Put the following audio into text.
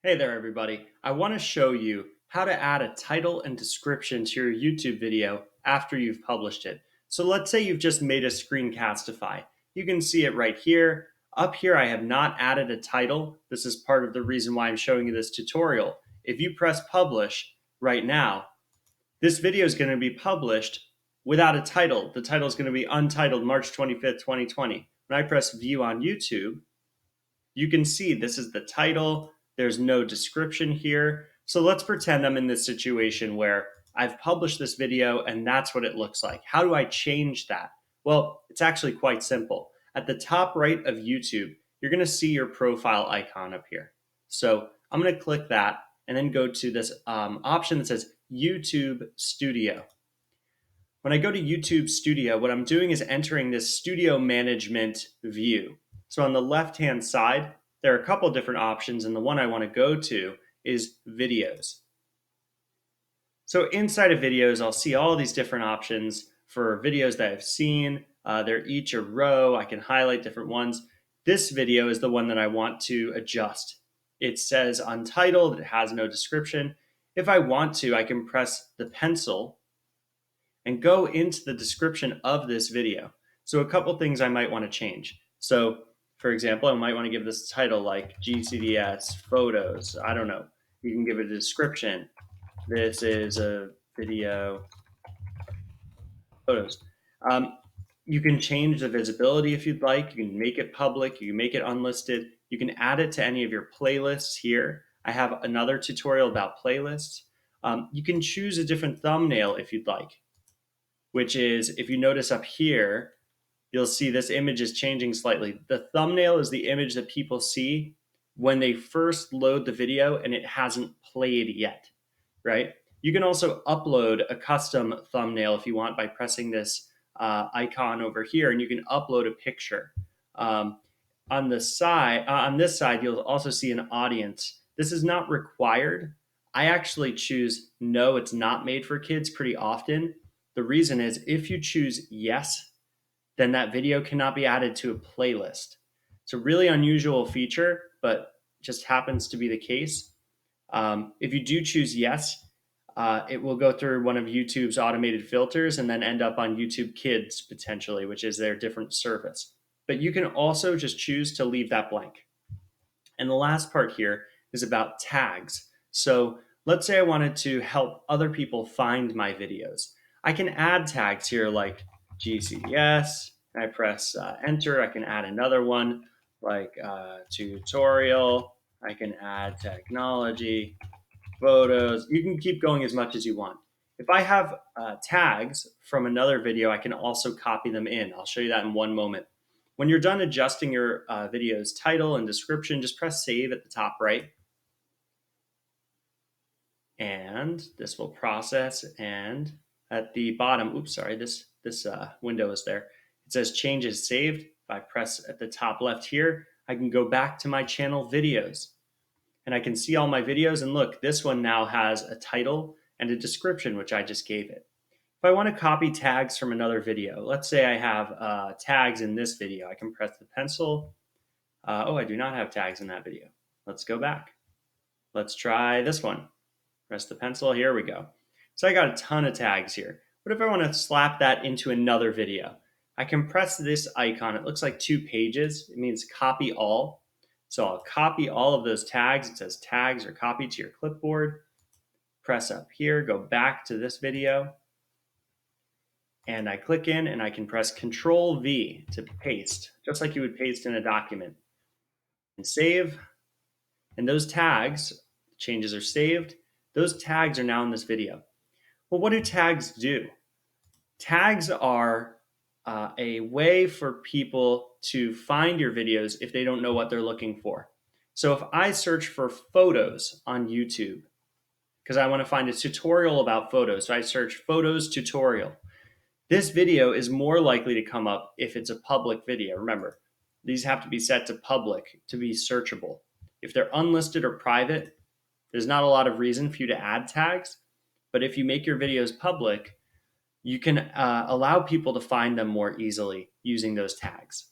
Hey there, everybody. I want to show you how to add a title and description to your YouTube video after you've published it. So let's say you've just made a screencastify. You can see it right here. Up here, I have not added a title. This is part of the reason why I'm showing you this tutorial. If you press publish right now, this video is going to be published without a title. The title is going to be Untitled March 25th, 2020. When I press view on YouTube, you can see this is the title. There's no description here. So let's pretend I'm in this situation where I've published this video and that's what it looks like. How do I change that? Well, it's actually quite simple. At the top right of YouTube, you're going to see your profile icon up here. So I'm going to click that and then go to this option that says YouTube Studio. When I go to YouTube Studio, what I'm doing is entering this studio management view. So on the left-hand side, there are a couple different options, and the one I want to go to is videos. So inside of videos, I'll see all these different options for videos that I've seen. They're each a row. I can highlight different ones. This video is the one that I want to adjust. It says untitled. It has no description. If I want to, I can press the pencil and go into the description of this video. So a couple things I might want to change. So for example, I might want to give this a title like GCDS photos. I don't know. You can give it a description. This is a video photos. You can change the visibility if you'd like. You can make it public. You can make it unlisted. You can add it to any of your playlists here. I have another tutorial about playlists. You can choose a different thumbnail if you'd like, which is, if you notice up here, you'll see this image is changing slightly. The thumbnail is the image that people see when they first load the video and it hasn't played yet, right? You can also upload a custom thumbnail if you want by pressing this icon over here, and you can upload a picture. On this side, you'll also see an audience. This is not required. I actually choose no, it's not made for kids pretty often. The reason is if you choose yes, then that video cannot be added to a playlist. It's a really unusual feature, but just happens to be the case. If you do choose yes, it will go through one of YouTube's automated filters and then end up on YouTube Kids potentially, which is their different service. But you can also just choose to leave that blank. And the last part here is about tags. So let's say I wanted to help other people find my videos. I can add tags here like GCDS. I press enter. I can add another one like tutorial. I can add technology, photos. You can keep going as much as you want. If I have tags from another video, I can also copy them in. I'll show you that in one moment. When you're done adjusting your video's title and description, just press save at the top right. And this will process. And at the bottom, oops, sorry, this window is there. It says changes saved. If I press at the top left here, I can go back to my channel videos. And I can see all my videos. And look, this one now has a title and a description, which I just gave it. If I want to copy tags from another video, let's say I have tags in this video, I can press the pencil. Oh, I do not have tags in that video. Let's go back. Let's try this one. Press the pencil. Here we go. So I got a ton of tags here. What if I want to slap that into another video? I can press this icon. It looks like 2 pages. It means copy all. So I'll copy all of those tags. It says tags are copied to your clipboard. Press up here, go back to this video. And I click in and I can press Control V to paste, just like you would paste in a document. And save. And those tags, changes are saved. Those tags are now in this video. Well, what do tags do? Tags are a way for people to find your videos if they don't know what they're looking for. So if I search for photos on YouTube, because I want to find a tutorial about photos, so I search photos tutorial. This video is more likely to come up if it's a public video. Remember, these have to be set to public to be searchable. If they're unlisted or private, there's not a lot of reason for you to add tags. But if you make your videos public, you can allow people to find them more easily using those tags.